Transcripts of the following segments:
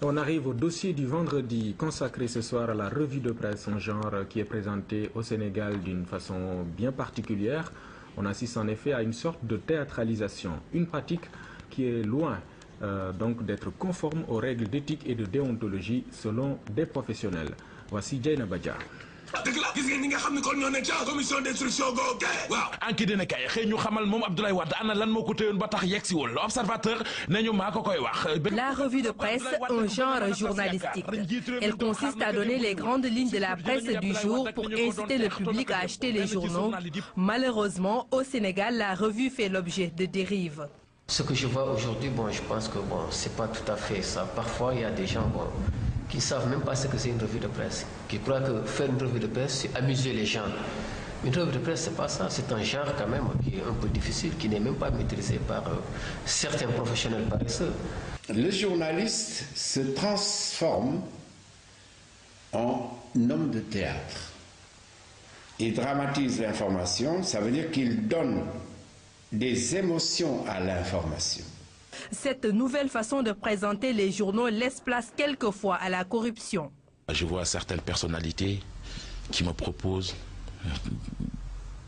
On arrive au dossier du vendredi consacré ce soir à la revue de presse, un genre qui est présenté au Sénégal d'une façon bien particulière. On assiste en effet à une sorte de théâtralisation, une pratique qui est loin donc d'être conforme aux règles d'éthique et de déontologie selon des professionnels. Voici Dieyna Badja. Enquête dina kay xëy ñu xamal moom Abdoulaye Wade ana lan moo ko téyoon ba tax yegsiwul l'observateur nañu maa ko koy wax. La revue de presse, un genre journalistique. Elle consiste à donner les grandes lignes de la presse du jour pour inciter le public à acheter les journaux. Malheureusement, au Sénégal, la revue fait l'objet de dérives. Ce que je vois aujourd'hui, je pense que c'est pas tout à fait ça. Parfois, il y a des gens qui ne savent même pas ce que c'est une revue de presse, qui croient que faire une revue de presse, c'est amuser les gens. Une revue de presse, c'est pas ça. C'est un genre quand même qui est un peu difficile, qui n'est même pas maîtrisé par certains professionnels paresseux. Le journaliste se transforme en homme de théâtre. Il dramatise l'information, ça veut dire qu'il donne des émotions à l'information. Cette nouvelle façon de présenter les journaux laisse place quelquefois à la corruption. Je vois certaines personnalités qui me proposent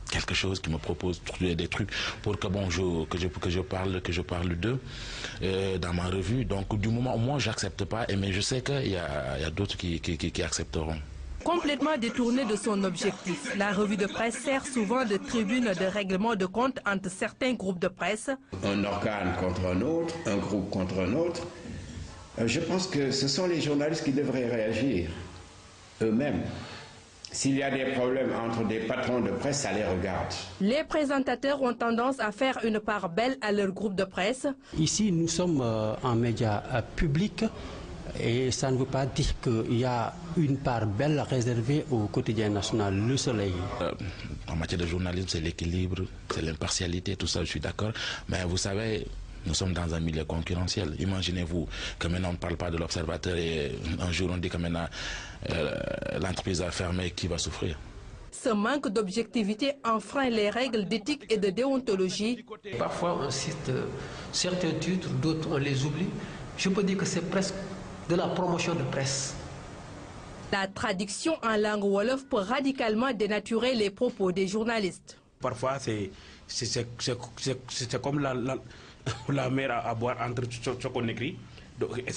quelque chose, qui me proposent des trucs pour que je parle d'eux dans ma revue. Donc du moment où moi j'accepte pas, mais je sais qu'il y a d'autres qui accepteront. Complètement détournée de son objectif, la revue de presse sert souvent de tribune de règlement de compte entre certains groupes de presse. Un organe contre un autre, un groupe contre un autre. Je pense que ce sont les journalistes qui devraient réagir eux-mêmes. S'il y a des problèmes entre des patrons de presse, ça les regarde. Les présentateurs ont tendance à faire une part belle à leur groupe de presse. Ici, nous sommes un média public. Et ça ne veut pas dire qu'il y a une part belle réservée au quotidien national, Le Soleil. En matière de journalisme, c'est l'équilibre, c'est l'impartialité, tout ça, je suis d'accord. Mais vous savez, nous sommes dans un milieu concurrentiel. Imaginez-vous que maintenant on ne parle pas de l'observateur et un jour on dit que maintenant l'entreprise a fermé, qui va souffrir? Ce manque d'objectivité enfreint les règles d'éthique et de déontologie. Parfois on cite certains titres, d'autres on les oublie. Je peux dire que c'est presque de la promotion de presse. La traduction en langue wolof peut radicalement dénaturer les propos des journalistes. Parfois, c'est comme la mer à boire entre ce qu'on écrit et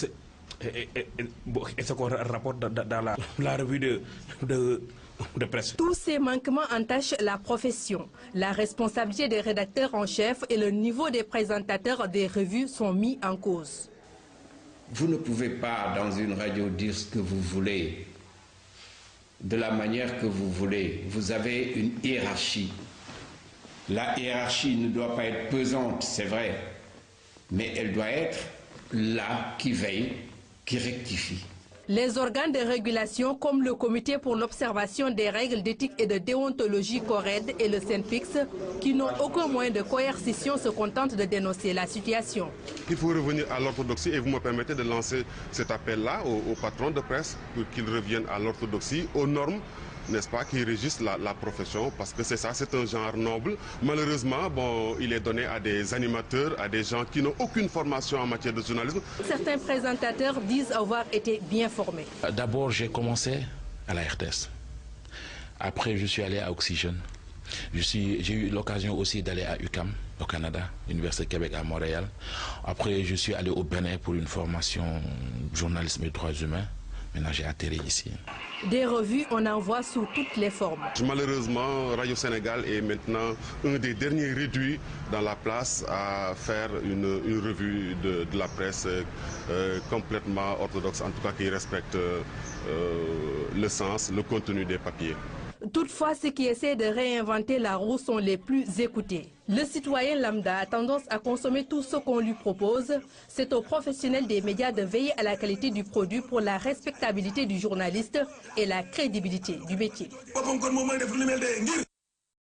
ce qu'on rapporte dans la revue de presse. Tous ces manquements entachent la profession. La responsabilité des rédacteurs en chef et le niveau des présentateurs des revues sont mis en cause. Vous ne pouvez pas, dans une radio, dire ce que vous voulez, de la manière que vous voulez. Vous avez une hiérarchie. La hiérarchie ne doit pas être pesante, c'est vrai, mais elle doit être là, qui veille, qui rectifie. Les organes de régulation comme le Comité pour l'observation des règles d'éthique et de déontologie CORED et le SYNPICS, qui n'ont aucun moyen de coercition, se contentent de dénoncer la situation. Il faut revenir à l'orthodoxie et vous me permettez de lancer cet appel-là aux patrons de presse pour qu'ils reviennent à l'orthodoxie, aux normes, n'est-ce pas, qui régissent la profession, parce que c'est ça, c'est un genre noble. Malheureusement, il est donné à des animateurs, à des gens qui n'ont aucune formation en matière de journalisme. Certains présentateurs disent avoir été bien formés. D'abord, j'ai commencé à la RTS. Après, je suis allé à Oxygène. J'ai eu l'occasion aussi d'aller à UQAM, au Canada, Université Québec à Montréal. Après, je suis allé au Bénin pour une formation journalisme et droits humains. Maintenant, j'ai atterri ici. Des revues, on en voit sous toutes les formes. Malheureusement, Radio Sénégal est maintenant un des derniers réduits dans la place à faire une revue de la presse complètement orthodoxe, en tout cas qui respecte le sens, le contenu des papiers. Toutefois, ceux qui essaient de réinventer la roue sont les plus écoutés. Le citoyen lambda a tendance à consommer tout ce qu'on lui propose. C'est aux professionnels des médias de veiller à la qualité du produit pour la respectabilité du journaliste et la crédibilité du métier.